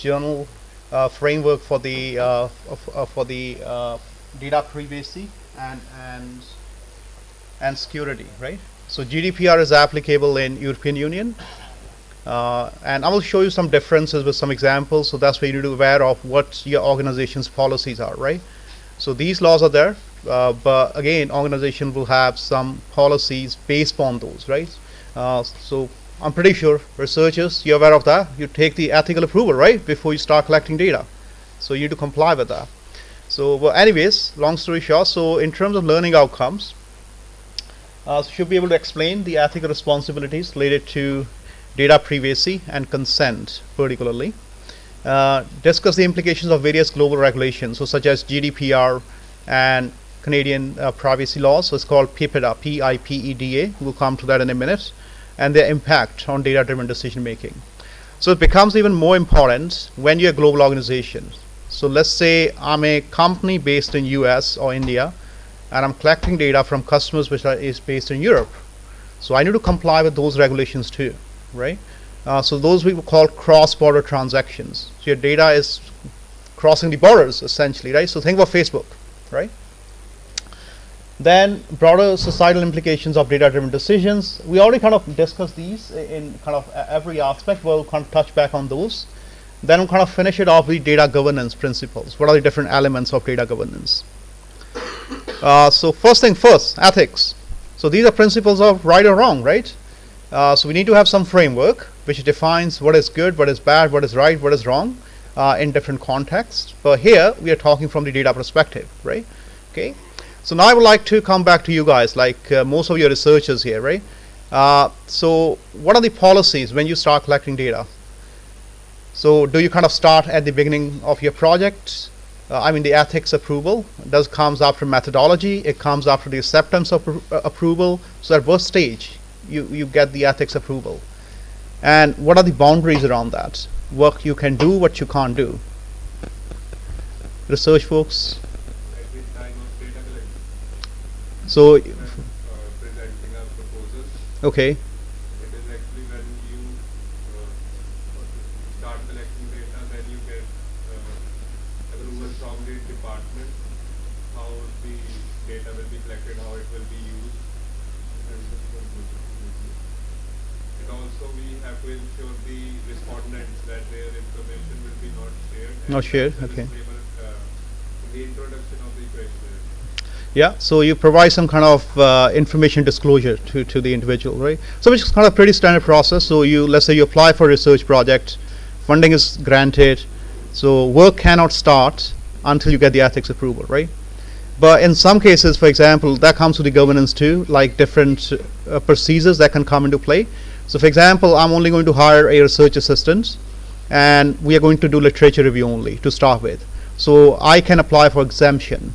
general framework for the data privacy and security, right? So GDPR is applicable in European Union, and I will show you some differences with some examples. So that's where you need to be aware of what your organization's policies are, right? So these laws are there, but again, organization will have some policies based on those, right? So I'm pretty sure researchers, you're aware of that. You take the ethical approval, right, before you start collecting data. So you need to comply with that. So, well, anyways, long story short, so in terms of learning outcomes, should be able to explain the ethical responsibilities related to data privacy and consent, particularly. Discuss the implications of various global regulations, so such as GDPR and Canadian privacy laws. So it's called PIPEDA, P-I-P-E-D-A. We'll come to that in a minute. And their impact on data-driven decision making. So it becomes even more important when you're a global organization. So let's say I'm a company based in US or India, and I'm collecting data from customers which is based in Europe. So I need to comply with those regulations too, right? So those we call cross-border transactions. So your data is crossing the borders essentially, right? So think about Facebook, right? Then broader societal implications of data-driven decisions. We already kind of discussed these in kind of every aspect. We'll kind of touch back on those. Then we'll kind of finish it off with data governance principles. What are the different elements of data governance? So first thing first, ethics. So these are principles of right or wrong, right? So we need to have some framework which defines what is good, what is bad, what is right, what is wrong in different contexts. But here we are talking from the data perspective, right? Okay. So now I would like to come back to you guys, like most of your researchers here, right? So what are the policies when you start collecting data? So do you kind of start at the beginning of your project? I mean the ethics approval comes after methodology, it comes after the acceptance of approval. So at what stage you get the ethics approval? And what are the boundaries around that? What you can do, what you can't do? Research folks? So, presenting our proposals. Okay. It is actually when you start collecting data, then you get approval from the department, how the data will be collected, how it will be used. And also we have to ensure the respondents that their information will be not shared. Not shared, okay. The introduction of the questionnaire. Yeah, so you provide some kind of information disclosure to the individual, right? So which is kind of pretty standard process. So let's say you apply for a research project, funding is granted, so work cannot start until you get the ethics approval, right? But in some cases, for example, that comes to the governance too, like different procedures that can come into play. So for example, I'm only going to hire a research assistant, and we are going to do literature review only to start with. So I can apply for exemption.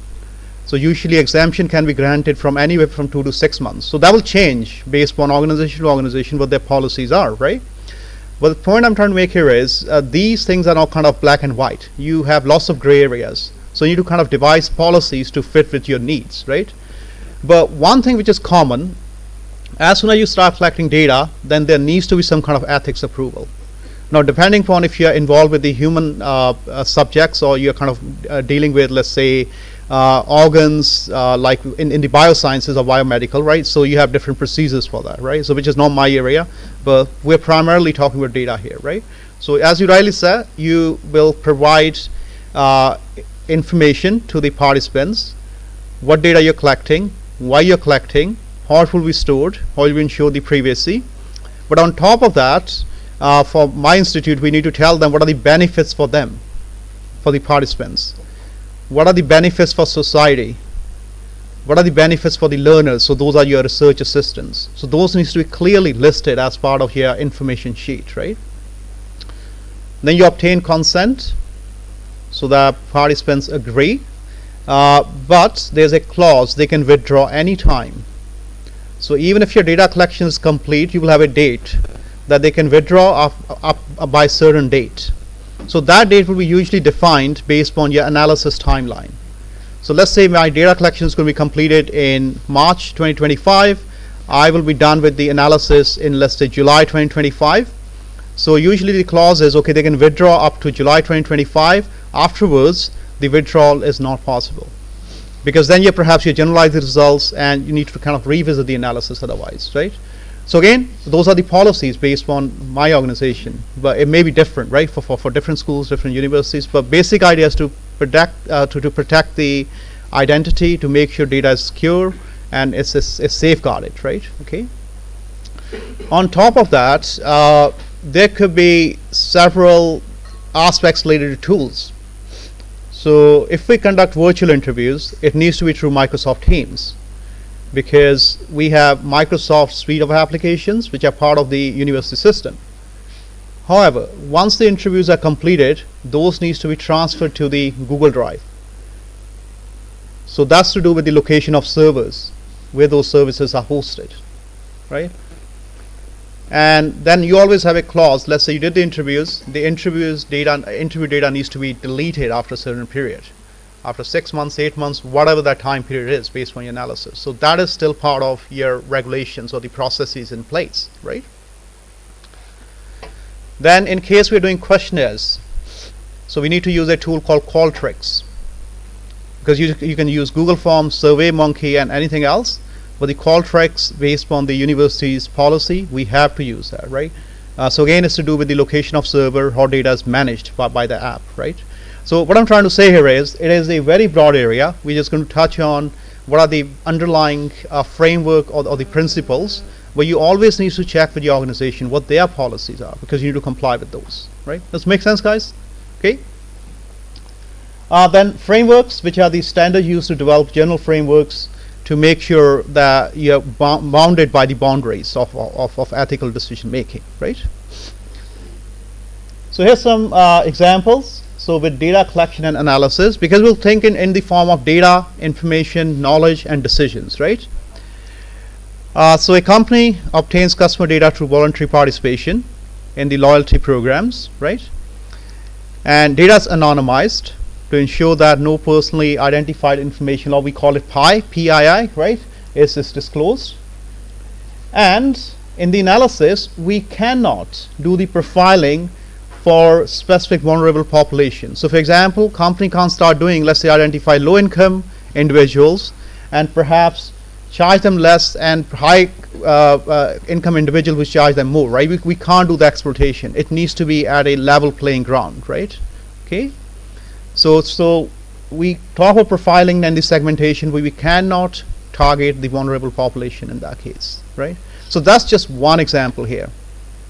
So usually exemption can be granted from anywhere from 2 to 6 months. So that will change based upon organization to organization what their policies are, right? But the point I'm trying to make here is these things are not kind of black and white. You have lots of gray areas. So you need to kind of devise policies to fit with your needs, right? But one thing which is common, as soon as you start collecting data, then there needs to be some kind of ethics approval. Now, depending upon if you're involved with the human subjects or you're kind of dealing with, let's say, organs like in the biosciences or biomedical, right? So you have different procedures for that, right? So which is not my area, but we're primarily talking about data here, right? So as you rightly said, you will provide information to the participants, what data you're collecting, why you're collecting, how it will be stored, how you ensure the privacy. But on top of that, for my institute, we need to tell them what are the benefits for them, for the participants. What are the benefits for society? What are the benefits for the learners? So those are your research assistants. So those needs to be clearly listed as part of your information sheet, right? Then you obtain consent, so that participants agree. But there's a clause, they can withdraw any time. So even if your data collection is complete, you will have a date that they can withdraw up by a certain date. So that date will be usually defined based on your analysis timeline. So let's say my data collection is going to be completed in March 2025. I will be done with the analysis in, let's say, July 2025. So usually the clause is, okay, they can withdraw up to July 2025. Afterwards, the withdrawal is not possible, because then perhaps you generalize the results and you need to kind of revisit the analysis otherwise, right? So again, those are the policies based on my organization, but it may be different, right, for different schools, different universities. But basic idea is to protect the identity, to make sure data is secure and it's safeguarded, right? Okay. On top of that, there could be several aspects related to tools. So if we conduct virtual interviews, it needs to be through Microsoft Teams, because we have Microsoft suite of applications which are part of the university system. However, once the interviews are completed, those needs to be transferred to the Google Drive. So that's to do with the location of servers, where those services are hosted, right? And then you always have a clause. Let's say you did the interviews. The interview data needs to be deleted after a certain period, after 6 months, 8 months, whatever that time period is based on your analysis. So that is still part of your regulations or the processes in place, right? Then in case we're doing questionnaires, so we need to use a tool called Qualtrics, because you can use Google Forms, SurveyMonkey, and anything else. But the Qualtrics, based on the university's policy, we have to use that, right? So again, it's to do with the location of server, how data is managed by the app, right? So what I'm trying to say here is, it is a very broad area. We're just going to touch on what are the underlying framework or the principles, but you always need to check with your organization what their policies are, because you need to comply with those, right? Does it make sense, guys? Okay. Then frameworks, which are the standards used to develop general frameworks to make sure that you're bounded by the boundaries of ethical decision making, right? So here's some examples. So with data collection and analysis, because we'll think in the form of data, information, knowledge, and decisions, right? So a company obtains customer data through voluntary participation in the loyalty programs, right? And data is anonymized to ensure that no personally identified information, or we call it PII, right, is disclosed. And in the analysis, we cannot do the profiling for specific vulnerable populations. So for example, company can't start doing, let's say, identify low income individuals and perhaps charge them less, and high income individuals which charge them more, right? We can't do the exploitation. It needs to be at a level playing ground, right? Okay. So we talk about profiling and the segmentation, where we cannot target the vulnerable population in that case, right? So that's just one example here.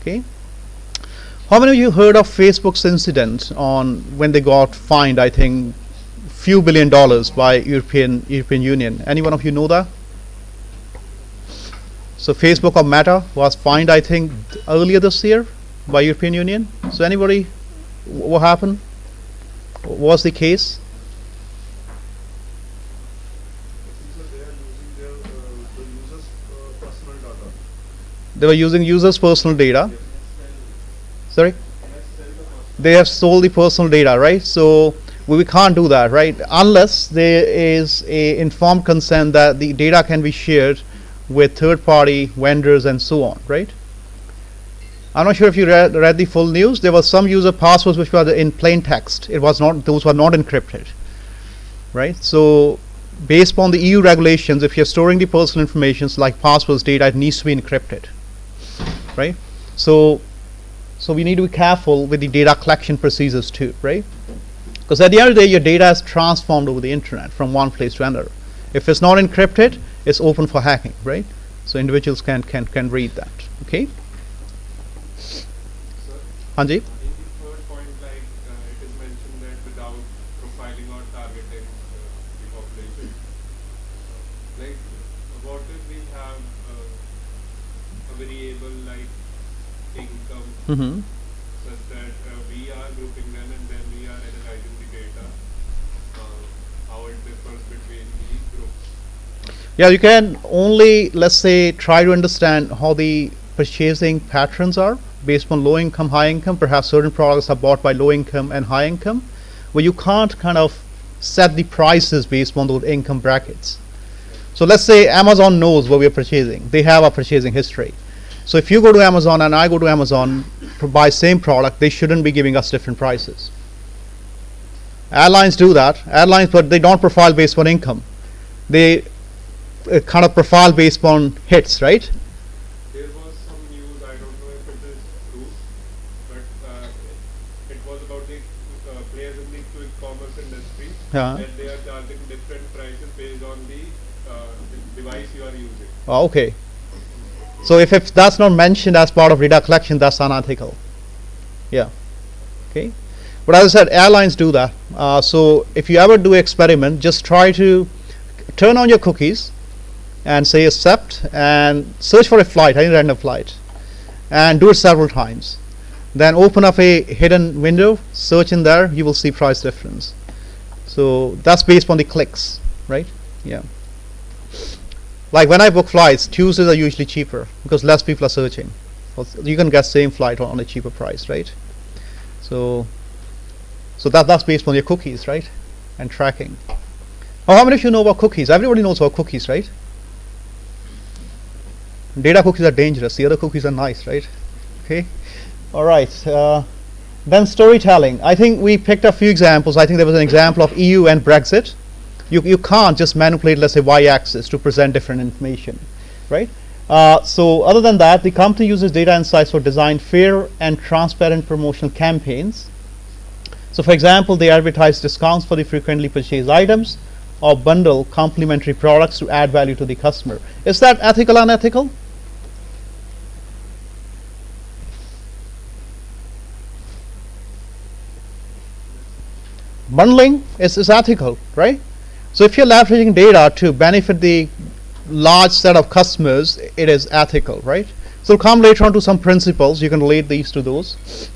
Okay. How many of you heard of Facebook's incident on when they got fined, I think, few $1 billion by European Union? Any one of you know that? So Facebook or Meta was fined, I think, earlier this year by European Union. So anybody, what happened? What was the case? They were using users' personal data. Sorry? They have sold the personal data, right? So we can't do that, right? Unless there is a informed consent that the data can be shared with third-party vendors and so on, right? I'm not sure if you read the full news. There were some user passwords which were in plain text. It was not; those were not encrypted, right? So, based on the EU regulations, if you're storing the personal information like passwords, data, it needs to be encrypted, right? So we need to be careful with the data collection procedures too, right? Because at the end of the day, your data is transformed over the internet from one place to another. If it's not encrypted, it's open for hacking, right? So individuals can read that. Okay. Hanji? In the third point, like it is mentioned that without profiling or targeting the population, like what if we have a variable like income, such that we are grouping them and then we are analyzing the data, how it differs between these groups? Yeah, you can only, let's say, try to understand how the purchasing patterns are based on low income, high income. Perhaps certain products are bought by low income and high income, where you can't kind of set the prices based on those income brackets. So let's say Amazon knows what we are purchasing. They have a purchasing history. So if you go to Amazon and I go to Amazon to buy same product, they shouldn't be giving us different prices. Airlines do that. Airlines, but they don't profile based on income. They kind of profile based on hits, right? There was some news, I don't know if it is true, but it was about the players in the quick commerce industry, that they are charging different prices based on the device you are using. Oh, okay. So if that's not mentioned as part of data collection, that's unethical. Yeah. Okay. But as I said, airlines do that. So if you ever do experiment, just try to turn on your cookies and say accept and search for a flight, any random flight, and do it several times. Then open up a hidden window, search in there, you will see price difference. So that's based on the clicks, right? Yeah. Like when I book flights, Tuesdays are usually cheaper because less people are searching. You can get same flight on a cheaper price, right? So that's based on your cookies, right? And tracking. Oh, how many of you know about cookies? Everybody knows about cookies, right? Data cookies are dangerous. The other cookies are nice, right? Okay. All right. Then storytelling. I think we picked a few examples. I think there was an example of EU and Brexit. You can't just manipulate, let's say, y-axis to present different information, right? So other than that, the company uses data insights for design fair and transparent promotional campaigns. So for example, they advertise discounts for the frequently purchased items or bundle complementary products to add value to the customer. Is that ethical or unethical? Bundling is ethical, right? So if you're leveraging data to benefit the large set of customers, it is ethical, right? So we'll come later on to some principles. You can relate these to those.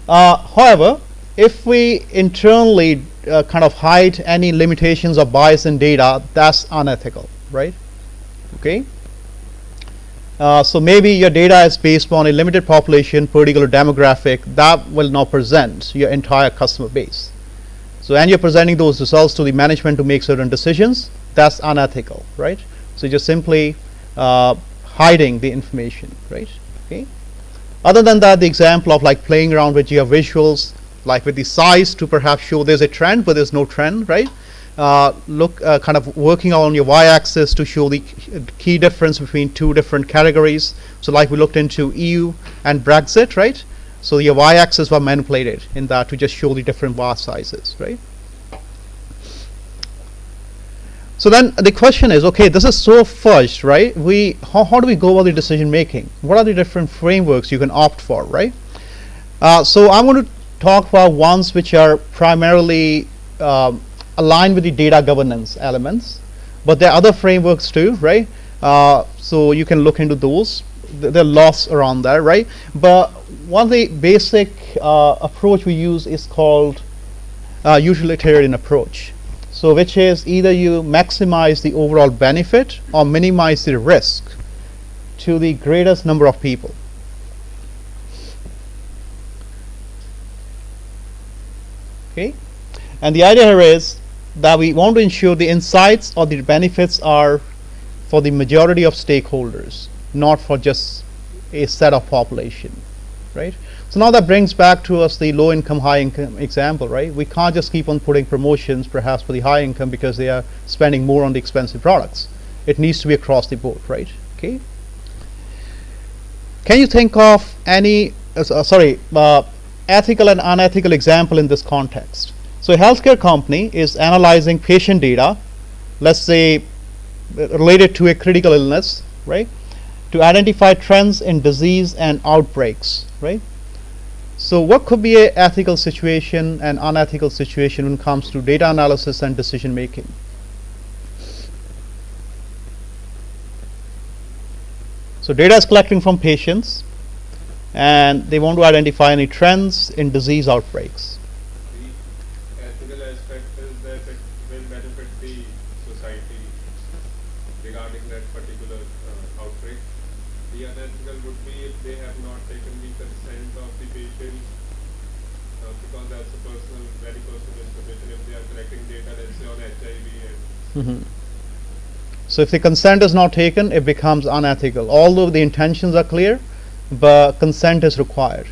However, if we internally kind of hide any limitations or bias in data, that's unethical, right? Okay. So maybe your data is based on a limited population, particular demographic, that will not present your entire customer base. So, and you're presenting those results to the management to make certain decisions, that's unethical, right? So you're simply hiding the information, right? Okay. Other than that, the example of like playing around with your visuals, like with the size to perhaps show there's a trend, but there's no trend, right? Kind of working on your y-axis to show the key difference between two different categories. So like we looked into EU and Brexit, right? So your y-axis were manipulated in that to just show the different bar sizes, right? So then the question is, okay, this is so fudged, right? How do we go about the decision making? What are the different frameworks you can opt for, right? So I'm going to talk about ones which are primarily aligned with the data governance elements, but there are other frameworks too, right? So you can look into those. There are lots around there, right? But one of the basic approach we use is called utilitarian approach. So which is either you maximize the overall benefit or minimize the risk to the greatest number of people. Okay, and the idea here is that we want to ensure the insights or the benefits are for the majority of stakeholders, not for just a set of population, right? So now that brings back to us the low income, high income example, right? We can't just keep on putting promotions perhaps for the high income because they are spending more on the expensive products. It needs to be across the board, right? Okay. Can you think of any, ethical and unethical example in this context? So a healthcare company is analyzing patient data, let's say related to a critical illness, right? To identify trends in disease and outbreaks, right? So what could be an ethical situation and unethical situation when it comes to data analysis and decision making? So data is collecting from patients and they want to identify any trends in disease outbreaks. The ethical aspect is that it will benefit the society regarding that particular outbreak. The unethical would be if they have not taken the consent of the patient, because that's a very personal information. If they are collecting data, let's say on HIV and So if the consent is not taken, it becomes unethical. Although the intentions are clear, but consent is required.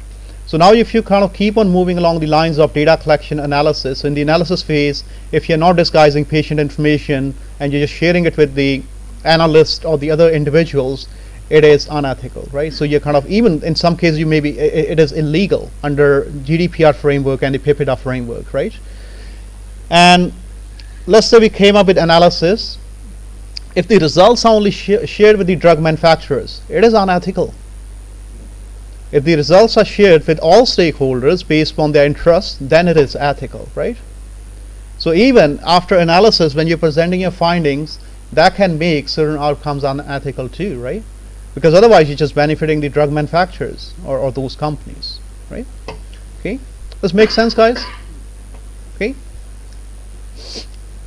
So now if you kind of keep on moving along the lines of data collection analysis, so in the analysis phase, if you're not disguising patient information and you're just sharing it with the analyst or the other individuals, it is unethical, right? So you're kind of, even in some cases, you may be, it is illegal under GDPR framework and the PIPEDA framework, right? And let's say we came up with analysis. If the results are only shared with the drug manufacturers, it is unethical. If the results are shared with all stakeholders based on their interests, then it is ethical, right? So even after analysis, when you're presenting your findings, that can make certain outcomes unethical too, right? Because otherwise you're just benefiting the drug manufacturers or those companies, right? Okay, this makes sense, guys? Okay.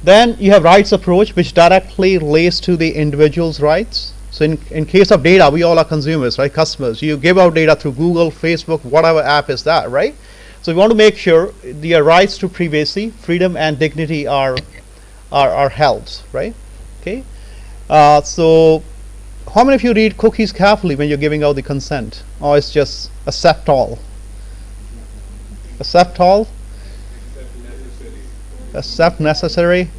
Then you have rights approach, which directly relates to the individual's rights. So in case of data, we all are consumers, right? Customers. You give out data through Google, Facebook, whatever app is that, right? So we want to make sure your rights to privacy, freedom, and dignity are held, right? Okay. So how many of you read cookies carefully when you're giving out the consent? Or it's just accept all? Accept all? Accept necessary?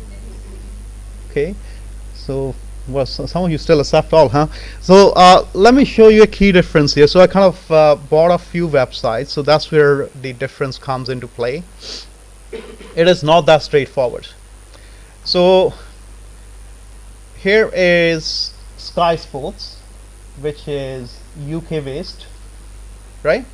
Okay. So well, some of you still accept all, huh? So let me show you a key difference here. So I kind of bought a few websites, so that's where the difference comes into play. It is not that straightforward. So here is Sky Sports, which is UK based, right?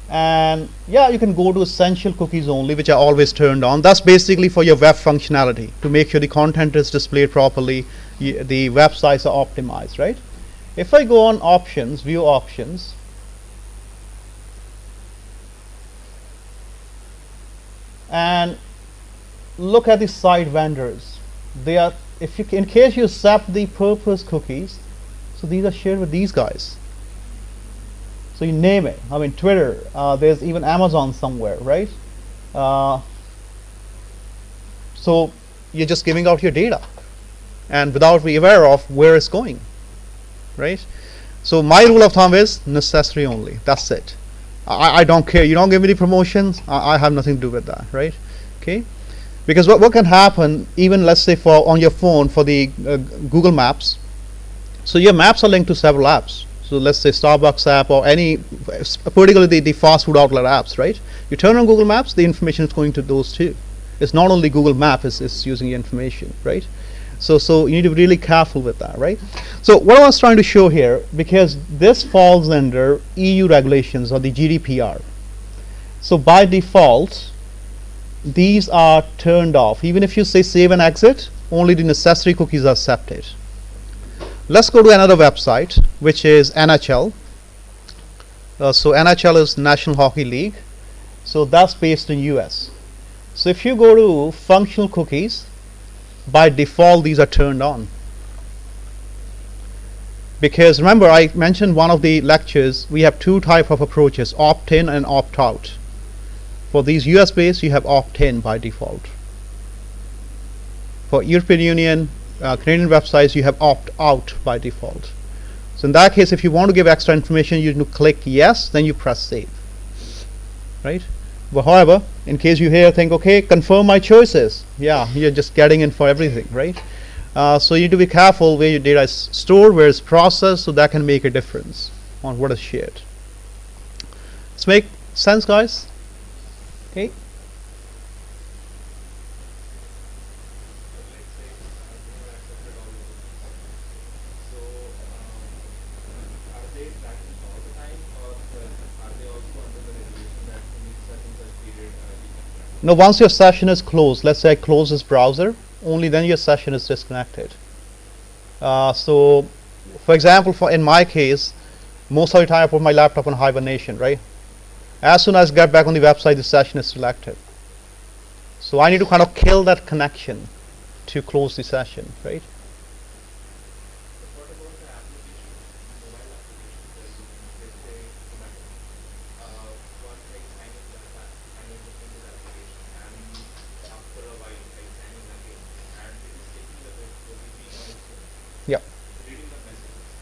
And yeah, you can go to essential cookies only, which are always turned on. That's basically for your web functionality, to make sure the content is displayed properly, the websites are optimized, right? If I go on options, view options, and look at the site vendors, they are, if you, in case you accept the purpose cookies, so these are shared with these guys. So you name it. I mean, Twitter, there's even Amazon somewhere, right? So you're just giving out your data and without being aware of where it's going, right? So my rule of thumb is necessary only. That's it. I don't care. You don't give me the promotions. I have nothing to do with that, right? Okay. Because what can happen, even let's say for on your phone for the Google Maps, so your maps are linked to several apps. So let's say Starbucks app or any, particularly the fast food outlet apps, right? You turn on Google Maps, the information is going to those too. It's not only Google Maps, it's using the information, right? So you need to be really careful with that, right? So what I was trying to show here, because this falls under EU regulations or the GDPR. So by default, these are turned off. Even if you say save and exit, only the necessary cookies are accepted. Let's go to another website, which is NHL. So NHL is National Hockey League. So that's based in US. So if you go to functional cookies, by default these are turned on. Because remember, I mentioned one of the lectures, we have two types of approaches, opt-in and opt-out. For these US based, you have opt-in by default. For European Union, Canadian websites, you have opt-out by default. So in that case, if you want to give extra information, you need to click yes, then you press save, right? But however, in case you here think, okay, confirm my choices, yeah, you're just getting in for everything, right? So you need to be careful where your data is stored, where it's processed, so that can make a difference on what is shared. Does make sense, guys? Okay. Now once your session is closed, let's say I close this browser, only then your session is disconnected. So for example, in my case, most of the time I put my laptop on hibernation, right? As soon as I get back on the website, the session is still active. So I need to kind of kill that connection to close the session, right?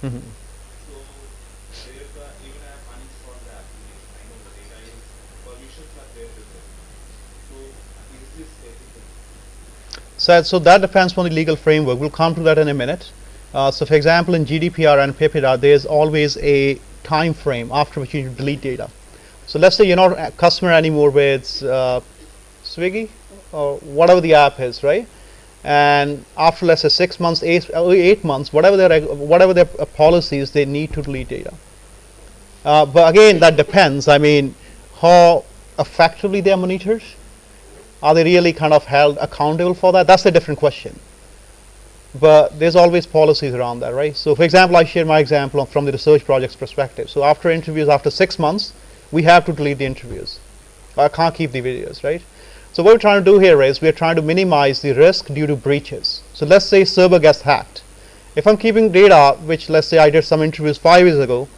Mhm. So there even I have uninstalled the application. I know the data is permissions are there with it. So is this ethical? So that depends on the legal framework. We'll come to that in a minute. So for example, in GDPR and PIPEDA, there's always a time frame after which you delete data. So let's say you're not a customer anymore with Swiggy or whatever the app is, right? And after let's say 6 months, 8 months, whatever their policies, they need to delete data. But again, that depends. I mean, how effectively they are monitored. Are they really kind of held accountable for that? That's a different question. But there's always policies around that, right? So for example, I share my example from the research project's perspective. So after interviews, after 6 months, we have to delete the interviews. I can't keep the videos, right? So what we're trying to do here is we're trying to minimize the risk due to breaches. So let's say server gets hacked. If I'm keeping data, which let's say I did some interviews 5 years ago,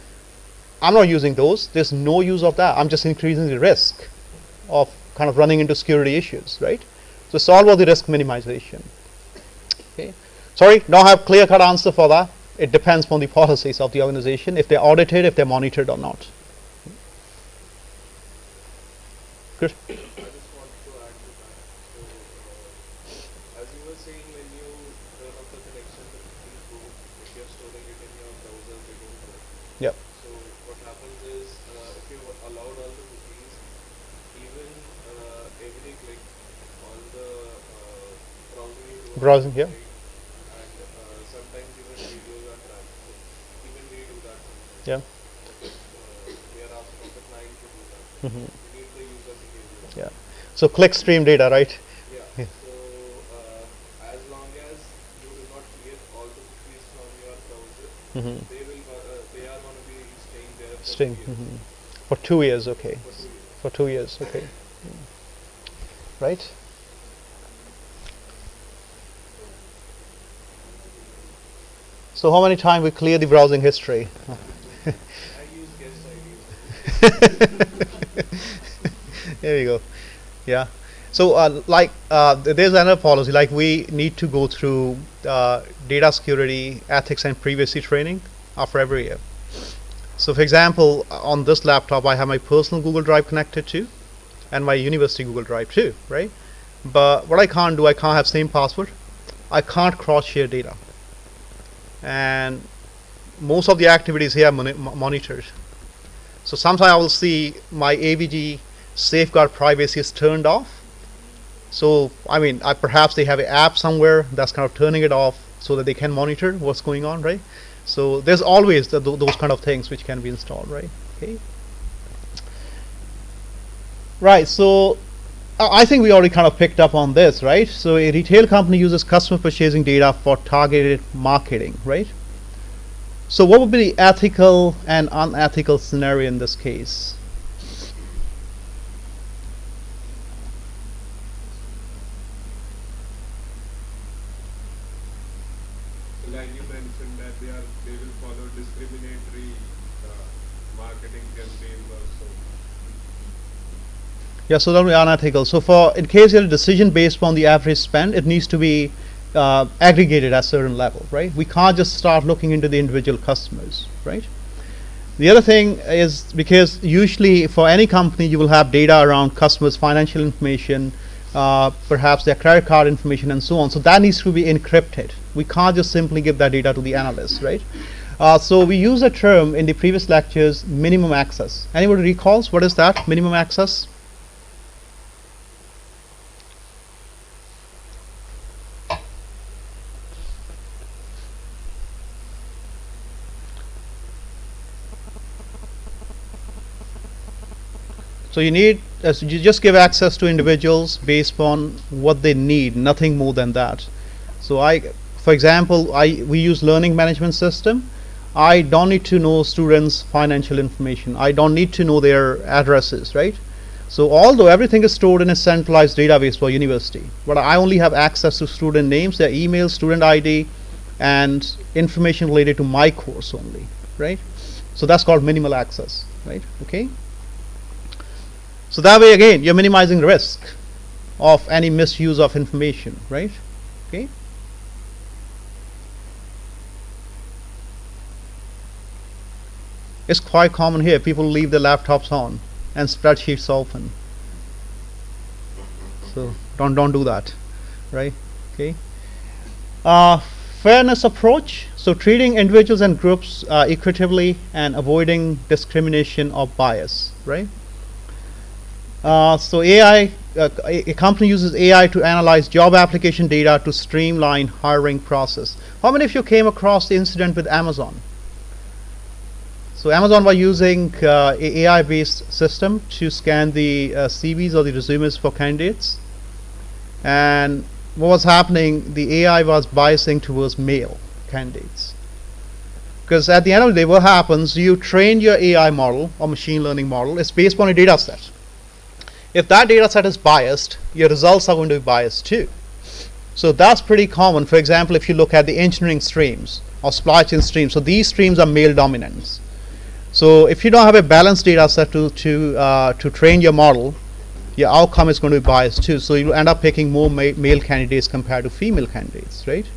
I'm not using those. There's no use of that. I'm just increasing the risk of kind of running into security issues, right? So it's all about the risk minimization. Okay. Sorry, don't have clear-cut answer for that. It depends on the policies of the organization, if they're audited, if they're monitored or not. Good. I just want to add to that. So as you were saying, when you turn off the connection, the cookies go. If you're storing it in your browser, they don't go. Yep. So what happens is, if you allowed all the cookies, even every click on the browsing you do, Browsing, yeah. and sometimes even videos are tracked. So even we do that sometimes. Yeah. We are asking the client to do that. Mhm. We need the user behavior. Yeah. So click stream data, right? Yeah. Yeah. So as long as you do not clear all the cookies from your browser, Mhm. they are going to be staying there for Stream. 2 years. Mhm. For 2 years, okay. For 2 years. For 2 years, okay. Right? So how many times we clear the browsing history? I use guest IDs. There you go. Yeah. So there's another policy, like we need to go through data security, ethics and privacy training after every year. So for example, on this laptop I have my personal Google Drive connected to and my university Google Drive too, right? But what I can't do, I can't have same password. I can't cross share data. And most of the activities here are monitored. So sometimes I will see my AVG safeguard privacy is turned off. So I mean, perhaps they have an app somewhere that's kind of turning it off so that they can monitor what's going on, right? So there's always those kind of things which can be installed, right? Okay. Right. So I think we already kind of picked up on this, right? So a retail company uses customer purchasing data for targeted marketing, right? So what would be the ethical and unethical scenario in this case? So like you mentioned that they will follow discriminatory marketing campaigns also. Yeah, so that will be unethical. So in case you have a decision based on the average spend, it needs to be aggregated at a certain level, right? We can't just start looking into the individual customers, right? The other thing is, because usually for any company you will have data around customers' financial information, perhaps their credit card information and so on. So that needs to be encrypted. We can't just simply give that data to the analyst, right? So we use a term in the previous lectures, minimum access. Anybody recalls what is that, minimum access? So you just give access to individuals based on what they need, nothing more than that. So for example, we use learning management system. I don't need to know students' financial information. I don't need to know their addresses, right? So although everything is stored in a centralized database for university, but I only have access to student names, their email, student ID, and information related to my course only, right? So that's called minimal access, right? Okay. So that way again you're minimizing risk of any misuse of information, right? Okay. It's quite common here. People leave their laptops on and spreadsheets open. So don't do that, right? Okay. Fairness approach. So treating individuals and groups equitably and avoiding discrimination or bias, right? So AI, a company uses AI to analyze job application data to streamline hiring process. How many of you came across the incident with Amazon? So Amazon was using a AI-based system to scan the CVs or the resumes for candidates, and what was happening, the AI was biasing towards male candidates. Because at the end of the day, what happens, you train your AI model or machine learning model, it's based on a data set. If that data set is biased, your results are going to be biased too. So that's pretty common. For example, if you look at the engineering streams or supply chain streams, so these streams are male dominant. So if you don't have a balanced data set to train your model, your outcome is going to be biased too. So you end up picking more male candidates compared to female candidates, right?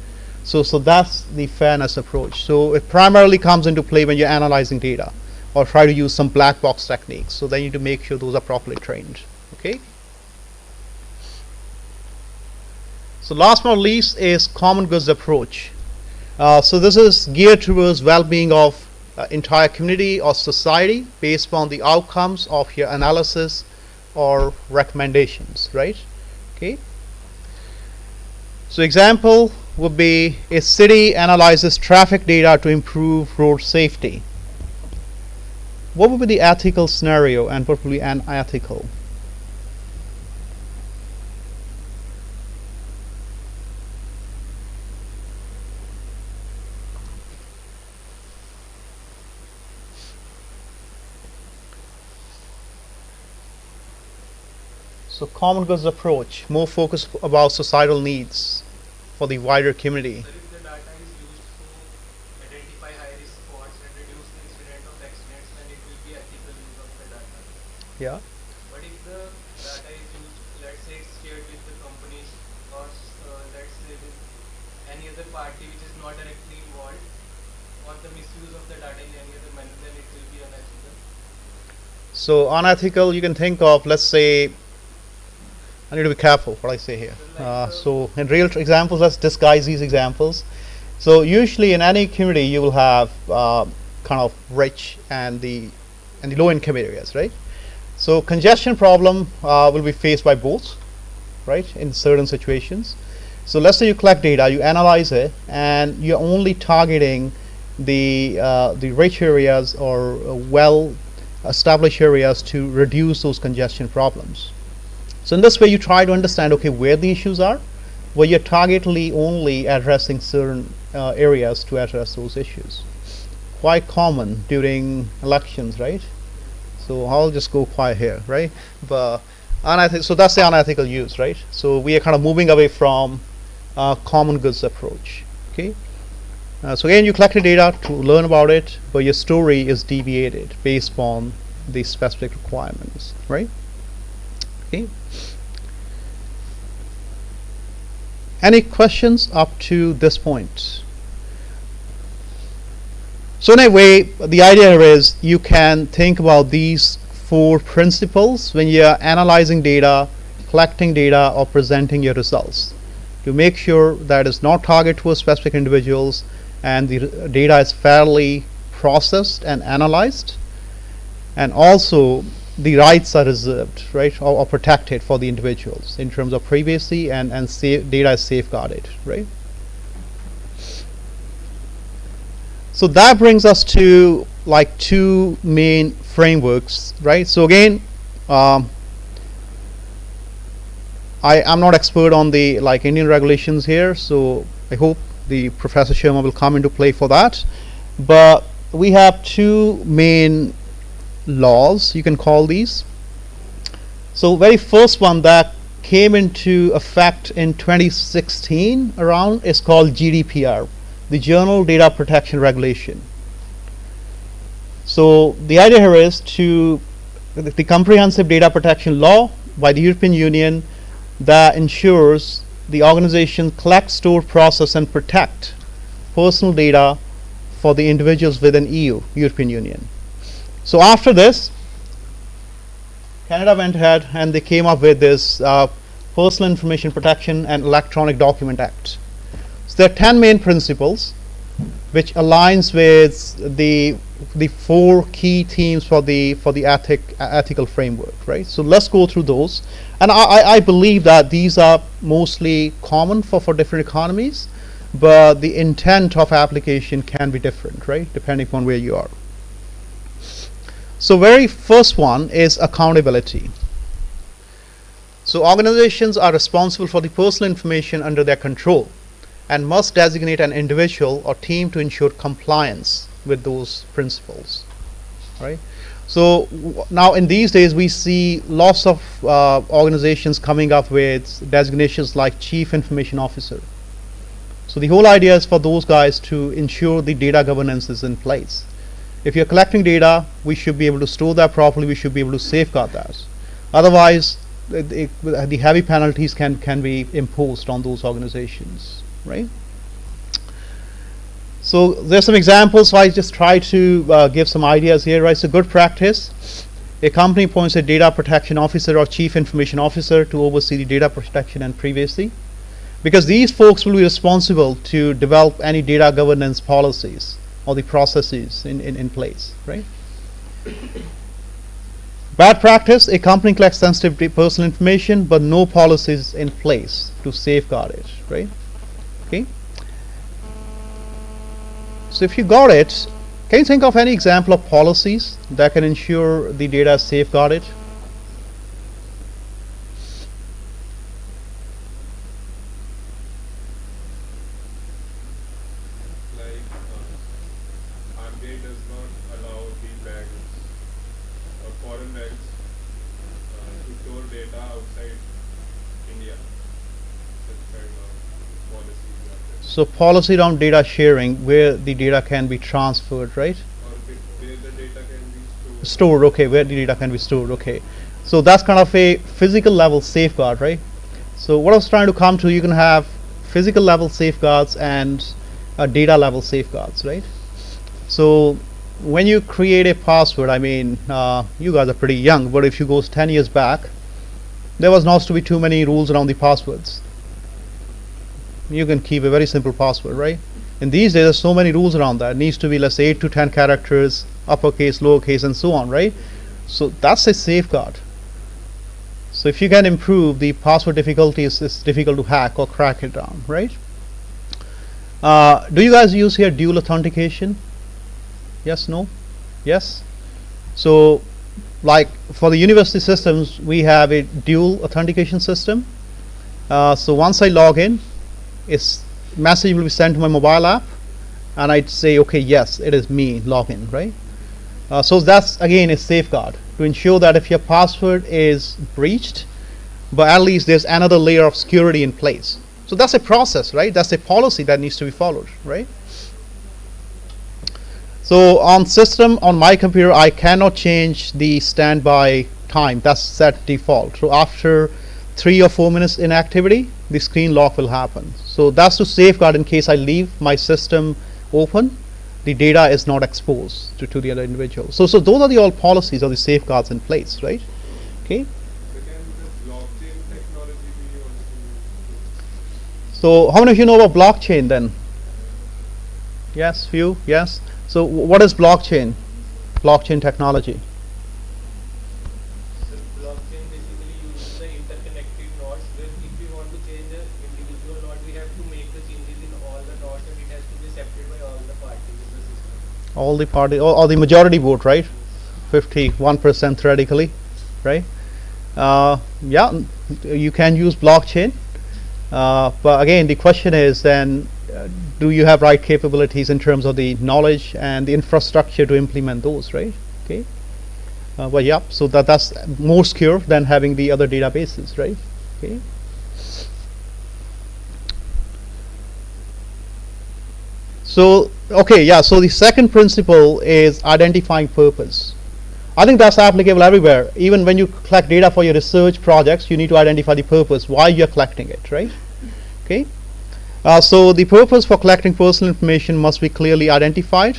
So that's the fairness approach. So it primarily comes into play when you're analyzing data or try to use some black box techniques. So then you need to make sure those are properly trained. Okay. So last but not least is common goods approach. So this is geared towards well-being of entire community or society based upon the outcomes of your analysis or recommendations, right? Okay. So example would be a city analyzes traffic data to improve road safety. What would be the ethical scenario and what would be unethical? So common goods approach, more focus about societal needs for the wider community. But if the data is used to identify high-risk spots and reduce the incident of accidents, then it will be ethical use of the data. Yeah. But if the data is used, let's say it's shared with the companies or let's say with any other party which is not directly involved, or the misuse of the data in any other manner, then it will be unethical. So unethical, you can think of, let's say, I need to be careful what I say here. So in real examples, let's disguise these examples. So usually in any community, you will have kind of rich and the low-income areas, right? So congestion problem will be faced by both, right? In certain situations. So let's say you collect data, you analyze it, and you're only targeting the rich areas or well-established areas to reduce those congestion problems. So in this way, you try to understand, okay, where the issues are, where you're targetedly only addressing certain areas to address those issues. Quite common during elections, right? So I'll just go quiet here, right? But so that's the unethical use, right? So we are kind of moving away from common goods approach, okay? So again, you collected data to learn about it, but your story is deviated based on the specific requirements, right? Okay. Any questions up to this point? So in a way, the idea here is you can think about these 4 principles when you're analyzing data, collecting data, or presenting your results. To make sure that it's not targeted towards specific individuals and the data is fairly processed and analyzed, and also the rights are reserved, right, or protected for the individuals in terms of privacy and data is safeguarded, right? So that brings us to like 2 main frameworks, right? So again, I'm not expert on the Indian regulations here, so I hope the Professor Sharma will come into play for that. But we have 2 main laws, you can call these. So very first one that came into effect in 2016 around is called GDPR, the General Data Protection Regulation. So the idea here is the comprehensive data protection law by the European Union that ensures the organization collect, store, process, and protect personal data for the individuals within European Union. So after this, Canada went ahead and they came up with this Personal Information Protection and Electronic Document Act. So there are 10 main principles which aligns with the 4 key themes for the ethical framework, right? So let's go through those, and I believe that these are mostly common for different economies, but the intent of application can be different, right, depending upon where you are. So very first one is accountability. So organizations are responsible for the personal information under their control and must designate an individual or team to ensure compliance with those principles, right? So now in these days we see lots of organizations coming up with designations like Chief Information Officer. So the whole idea is for those guys to ensure the data governance is in place. If you're collecting data, we should be able to store that properly, we should be able to safeguard that. Otherwise, the heavy penalties can be imposed on those organizations, right? So there's some examples, so I just try to give some ideas here, right? So good practice, a company appoints a data protection officer or chief information officer to oversee the data protection and privacy, because these folks will be responsible to develop any data governance policies or the processes in place, right? Bad practice, a company collects sensitive personal information but no policies in place to safeguard it, right? Okay. So if you got it, can you think of any example of policies that can ensure the data is safeguarded? Like RBI does not allow the banks or foreign banks to store data outside India. Such kind of policies are there. So policy around data sharing, where the data can be transferred, right? Or where the data can be stored. Stored, okay, where the data can be stored, okay. So that's kind of a physical level safeguard, right? So what I was trying to come to, you can have physical level safeguards and data level safeguards, right? So when you create a password, I mean, you guys are pretty young, but if you go 10 years back, there was not to be too many rules around the passwords. You can keep a very simple password, right? In these days, there's so many rules around that. It needs to be, let's say, 8 to 10 characters, uppercase, lowercase, and so on, right? So that's a safeguard. So if you can improve the password difficulty, it's difficult to hack or crack it down, right? Do you guys use here dual authentication? Yes, no? Yes? So like for the university systems, we have a dual authentication system. So once I log in, its message will be sent to my mobile app, and I'd say, okay, yes, it is me, login, right? So that's again a safeguard to ensure that if your password is breached, but at least there's another layer of security in place. So that's a process, right? That's a policy that needs to be followed, right? So on system, on my computer, I cannot change the standby time. That's set default. So after 3 or 4 minutes inactivity, the screen lock will happen. So that's to safeguard in case I leave my system open, the data is not exposed to the other individual. So those are the all policies or the safeguards in place, right? Okay. So can the blockchain technology be also used? So how many of you know about blockchain then? Yes, few, yes. So what is blockchain? Blockchain technology. So blockchain basically uses the interconnected nodes where if we want to change an individual node, we have to make the changes in all the nodes and it has to be accepted by all the parties in the system. All the party or the majority vote, right? 51% theoretically, right? Yeah, you can use blockchain, but again the question is then, do you have right capabilities in terms of the knowledge and the infrastructure to implement those, right? Okay. But yeah, so that's more secure than having the other databases, right? Okay. So okay, yeah, so the second principle is identifying purpose. I think that's applicable everywhere. Even when you collect data for your research projects, you need to identify the purpose, why you're collecting it, right? Okay. So the purpose for collecting personal information must be clearly identified,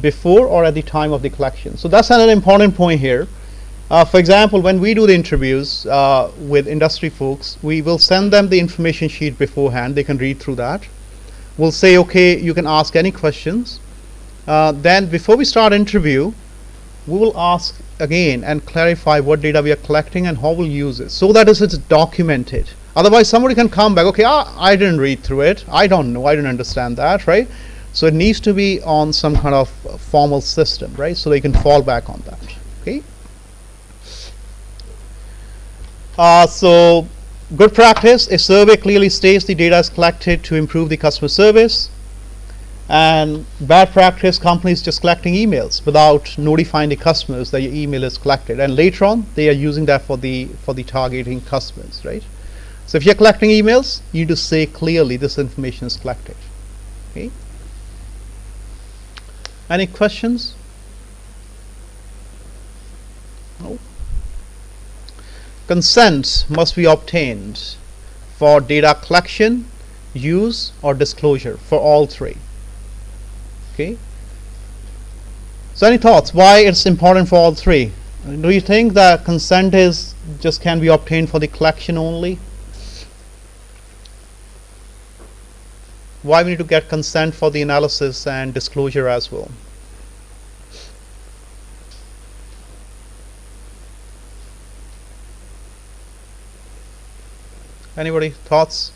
before or at the time of the collection. So that's another important point here. For example, when we do the interviews with industry folks, we will send them the information sheet beforehand. They can read through that. We'll say, okay, you can ask any questions. Then before we start interview, we will ask again and clarify what data we are collecting and how we'll use it, so that it's documented. Otherwise, somebody can come back, okay, I didn't read through it, I don't know, I didn't understand that, right? So it needs to be on some kind of formal system, right? So they can fall back on that, okay? So good practice, a survey clearly states the data is collected to improve the customer service. And bad practice, companies just collecting emails without notifying the customers that your email is collected, and later on they are using that for the targeting customers, right? So if you're collecting emails, you need to say clearly this information is collected. Okay. Any questions? No. Consent must be obtained for data collection, use, or disclosure for all three. Okay. So any thoughts why it's important for all three? Do you think that consent is just can be obtained for the collection only? Why we need to get consent for the analysis and disclosure as well? Anybody thoughts?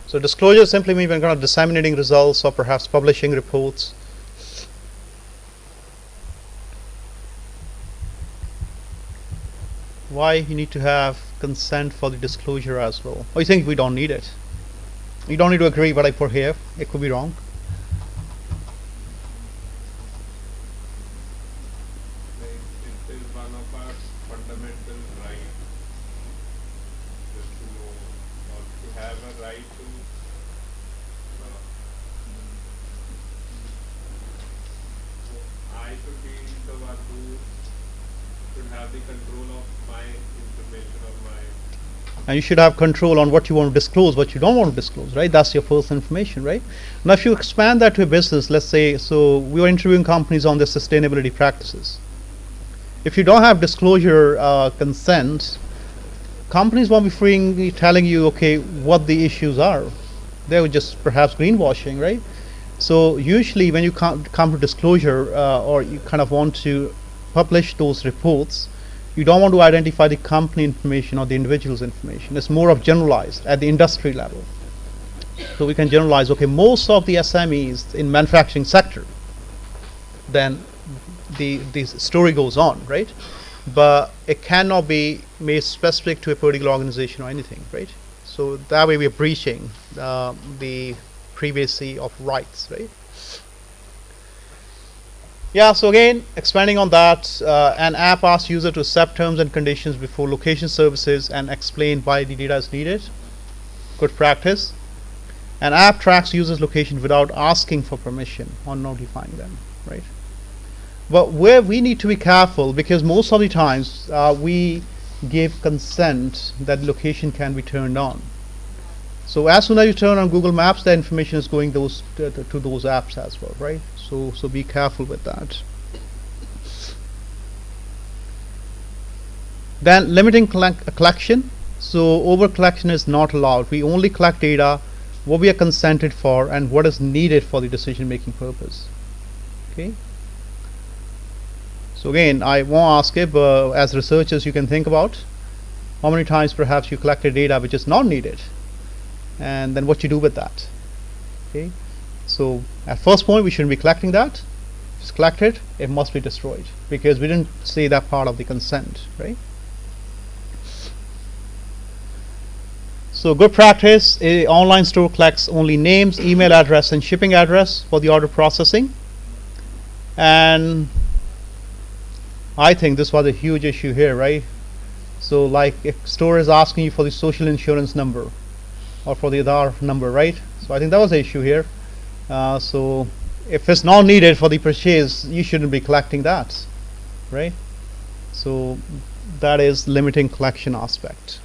So disclosure simply means we're kind of disseminating results or perhaps publishing reports. Why you need to have consent for the disclosure as well? Or you think we don't need it? You don't need to agree what I put here. It could be wrong. It is one of our fundamental rights just to know or to have a right to I should be the one who should have the control of my information or my. And you should have control on what you want to disclose, what you don't want to disclose, right? That's your personal information, right? Now if you expand that to a business, let's say, so we are interviewing companies on their sustainability practices. If you don't have disclosure consent, companies won't be freely telling you, okay, what the issues are. They would just perhaps greenwashing, right? So usually when you come to disclosure or you kind of want to publish those reports, you don't want to identify the company information or the individual's information. It's more of generalized at the industry level. So we can generalize, okay, most of the SMEs in manufacturing sector, then the story goes on, right? But it cannot be made specific to a particular organization or anything, right? So that way we are breaching the privacy of rights, right? Yeah, so again, expanding on that, an app asks user to accept terms and conditions before location services and explain why the data is needed. Good practice. An app tracks users' location without asking for permission or notifying them, right? But where we need to be careful, because most of the times we give consent that location can be turned on. So as soon as you turn on Google Maps, the information is going to those apps as well, right? So be careful with that. Then limiting collection. So over collection is not allowed. We only collect data what we are consented for and what is needed for the decision making purpose. Okay. So again, I won't ask it, but as researchers you can think about how many times perhaps you collected data which is not needed, and then what you do with that. Okay. So at first point we shouldn't be collecting that. If it's collected, it must be destroyed because we didn't say that part of the consent, right? So good practice, a online store collects only names, email address and shipping address for the order processing. And I think this was a huge issue here, right? So like if store is asking you for the social insurance number or for the Aadhaar number, right? So I think that was the issue here. So if it's not needed for the purchase, you shouldn't be collecting that, right? So that is limiting collection aspect.